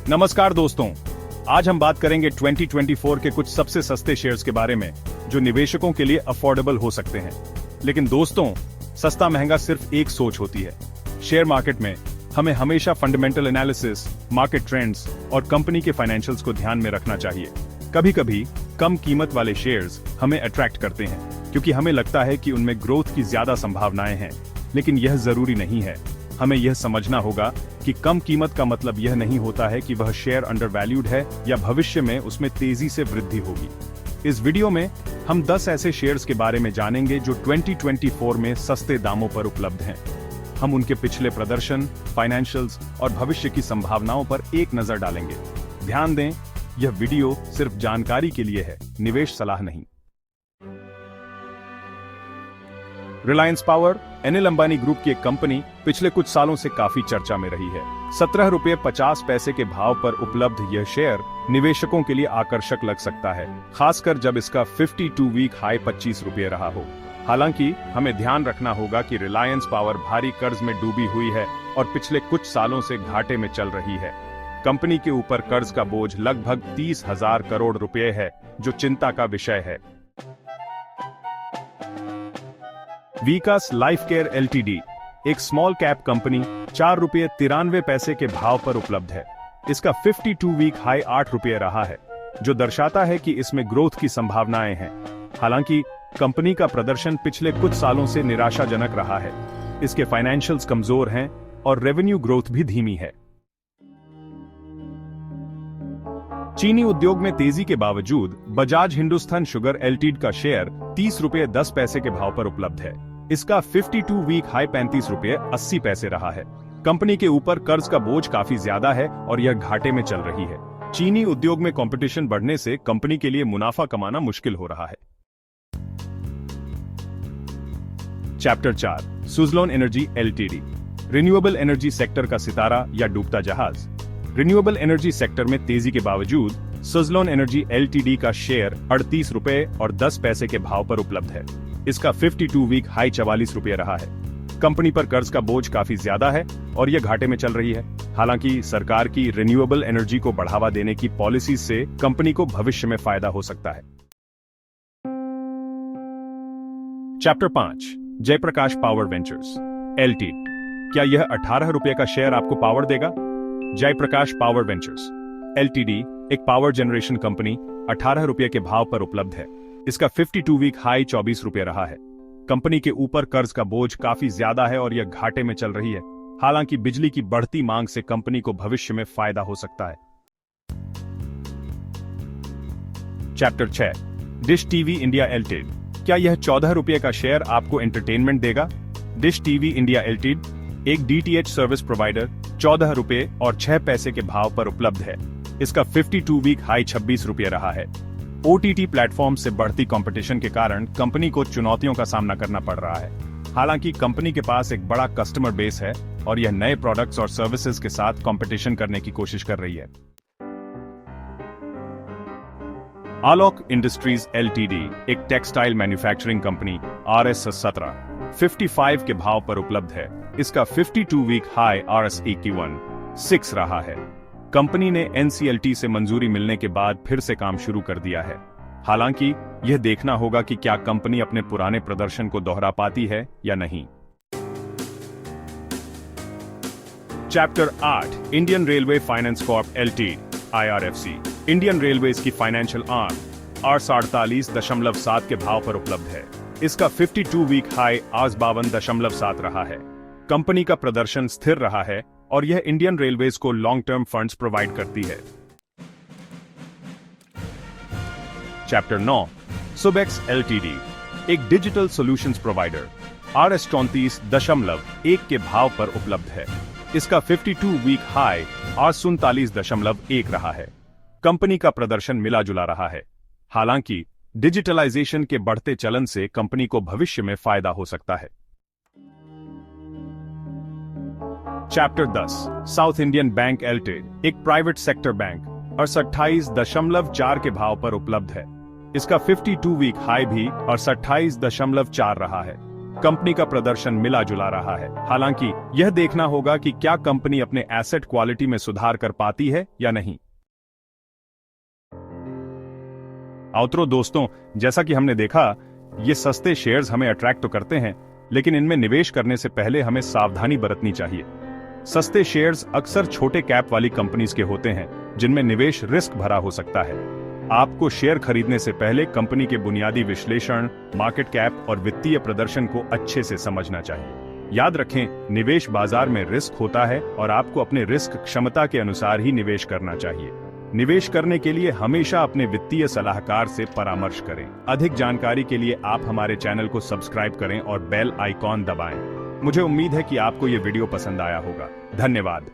नमस्कार दोस्तों, आज हम बात करेंगे 2024 के कुछ सबसे सस्ते शेयर्स के बारे में जो निवेशकों के लिए अफोर्डेबल हो सकते हैं। लेकिन दोस्तों, सस्ता महंगा सिर्फ एक सोच होती है। शेयर मार्केट में हमें हमेशा फंडामेंटल एनालिसिस, मार्केट ट्रेंड्स और कंपनी के फाइनेंशियल्स को ध्यान में रखना चाहिए। कभी कभी कम कीमत वाले शेयर्स हमें अट्रैक्ट करते हैं क्योंकि हमें लगता है कि उनमें ग्रोथ की ज्यादा संभावनाएं हैं, लेकिन यह जरूरी नहीं है। हमें यह समझना होगा कि कम कीमत का मतलब यह नहीं होता है कि वह शेयर अंडरवैल्यूड है या भविष्य में उसमें तेजी से वृद्धि होगी। इस वीडियो में हम 10 ऐसे शेयर्स के बारे में जानेंगे जो 2024 में सस्ते दामों पर उपलब्ध हैं। हम उनके पिछले प्रदर्शन, फाइनेंशियल्स और भविष्य की संभावनाओं पर एक नजर डालेंगे। ध्यान दें, यह वीडियो सिर्फ जानकारी के लिए है, निवेश सलाह नहीं। रिलायंस पावर, अनिल अंबानी ग्रुप की एक कंपनी, पिछले कुछ सालों से काफी चर्चा में रही है। 17 रुपये 50 पैसे के भाव पर उपलब्ध यह शेयर निवेशकों के लिए आकर्षक लग सकता है, खासकर जब इसका 52 वीक हाई 25 रुपये रहा हो। हालांकि हमें ध्यान रखना होगा कि रिलायंस पावर भारी कर्ज में डूबी हुई है और पिछले कुछ सालों से घाटे में चल रही है। कंपनी के ऊपर कर्ज का बोझ लगभग 30,000 करोड़ रुपए है, जो चिंता का विषय है। विकास लाइफ केयर एलटीडी, एक स्मॉल कैप कंपनी, 4 रुपये 93 पैसे के भाव पर उपलब्ध है। इसका 52 वीक हाई 8 रुपये रहा है, जो दर्शाता है कि इसमें ग्रोथ की संभावनाएं हैं। हालांकि कंपनी का प्रदर्शन पिछले कुछ सालों से निराशाजनक रहा है। इसके फाइनेंशियल्स कमजोर हैं और रेवेन्यू ग्रोथ भी धीमी है। चीनी उद्योग में तेजी के बावजूद बजाज हिंदुस्तान शुगर एलटीडी का शेयर 30 रुपये 10 पैसे के भाव पर उपलब्ध है। इसका 52 वीक हाई 35 रुपये 80 पैसे रहा है। कंपनी के ऊपर कर्ज का बोझ काफी ज्यादा है और यह घाटे में चल रही है। चीनी उद्योग में कंपटीशन बढ़ने से कंपनी के लिए मुनाफा कमाना मुश्किल हो रहा है। Chapter 4, Suzlon energy LTD, renewable energy sector का सितारा या डूबता जहाज। रिन्यूएबल एनर्जी सेक्टर में तेजी के बावजूद सुज़लोन एनर्जी एलटीडी का शेयर 38 रुपये और 10 पैसे के भाव पर उपलब्ध है। इसका 52 वीक हाई 44 रुपये रहा है। कंपनी पर कर्ज का बोझ काफी ज्यादा है और यह घाटे में चल रही है। हालांकि सरकार की रिन्यूएबल एनर्जी को बढ़ावा देने की पॉलिसी से कंपनी को भविष्य में फायदा हो सकता है। Chapter 5, Jaiprakash power ventures LTD, क्या यह 18 रुपये का शेयर आपको पावर देगा? जयप्रकाश पावर वेंचर्स एलटीडी एक पावर जनरेशन कंपनी 18 रुपये के भाव पर उपलब्ध है। इसका 52 वीक हाई 24 रुपये रहा है। कंपनी के ऊपर कर्ज का बोझ काफी ज्यादा है और यह घाटे में चल रही है। हालांकि बिजली की बढ़ती मांग से कंपनी को भविष्य में फायदा हो सकता है। Chapter 6, dish TV India LTD, क्या यह 14 रुपये का शेयर आपको एंटरटेनमेंट देगा? डिश टीवी इंडिया एलटीडी एक डीटीएच सर्विस प्रोवाइडर 14 रुपये और 6 पैसे के भाव पर उपलब्ध है। इसका 52 वीक हाई 26 रुपये रहा है। ओटीटी प्लेटफॉर्म से बढ़ती कंपटीशन के कारण कंपनी को चुनौतियों का सामना करना पड़ रहा है। हालांकि कंपनी के पास एक बड़ा कस्टमर बेस है और यह नए प्रोडक्ट्स और सर्विसेज के साथ कंपटीशन करने की कोशिश कर रही है। आलोक इंडस्ट्रीज एलटीडी एक टेक्सटाइल मैन्युफैक्चरिंग कंपनी RS17 55 के भाव पर उपलब्ध है। इसका 52 वीक हाई RS81 रहा है। कंपनी ने NCLT से मंजूरी मिलने के बाद फिर से काम शुरू कर दिया है। हालांकि यह देखना होगा कि क्या कंपनी अपने पुराने प्रदर्शन को दोहरा पाती है या नहीं। Chapter 8, Indian railway finance Corp LTD IRFC, Indian railways की फाइनेंशियल आर्म R48.7 के भाव पर उपलब्ध है। इसका 52 वीक हाई आज 52.7 रहा है। कंपनी का प्रदर्शन स्थिर रहा है और यह इंडियन रेलवेज को लॉन्ग टर्म फंड्स प्रोवाइड करती है। चैप्टर 9, सुबेक्स एलटीडी एक डिजिटल सॉल्यूशंस प्रोवाइडर RS34.1 के भाव पर उपलब्ध है। इसका 52 वीक हाई R47.1 रहा है। कंपनी का प्रदर्शन मिला जुला रहा है। हालांकि डिजिटलाइजेशन के बढ़ते चलन से कंपनी को भविष्य में फायदा हो सकता है। Chapter 10, south Indian bank LTD एक प्राइवेट सेक्टर बैंक 28.4 के भाव पर उपलब्ध है। इसका 52 वीक हाई भी 28.4 रहा है। कंपनी का प्रदर्शन मिला जुला रहा है। हालांकि यह देखना होगा कि क्या कंपनी अपने एसेट क्वालिटी में सुधार कर पाती है या नहीं। आउटरो दोस्तों, जैसा कि हमने देखा, ये सस्ते शेयर्स हमें अट्रैक्ट तो करते हैं, लेकिन इनमें निवेश करने से पहले हमें सावधानी बरतनी चाहिए। सस्ते शेयर्स अक्सर छोटे कैप वाली कंपनीज के होते हैं, जिनमें निवेश रिस्क भरा हो सकता है। आपको शेयर खरीदने से पहले कंपनी के बुनियादी विश्लेषण, मार्केट कैप और वित्तीय प्रदर्शन को अच्छे से समझना चाहिए। याद रखें, निवेश बाजार में रिस्क होता है और आपको अपने रिस्क क्षमता के अनुसार ही निवेश करना चाहिए। निवेश करने के लिए हमेशा अपने वित्तीय सलाहकार से परामर्श करें। अधिक जानकारी के लिए आप हमारे चैनल को सब्सक्राइब करें और बेल आइकॉन दबाएं। मुझे उम्मीद है कि आपको ये वीडियो पसंद आया होगा। धन्यवाद।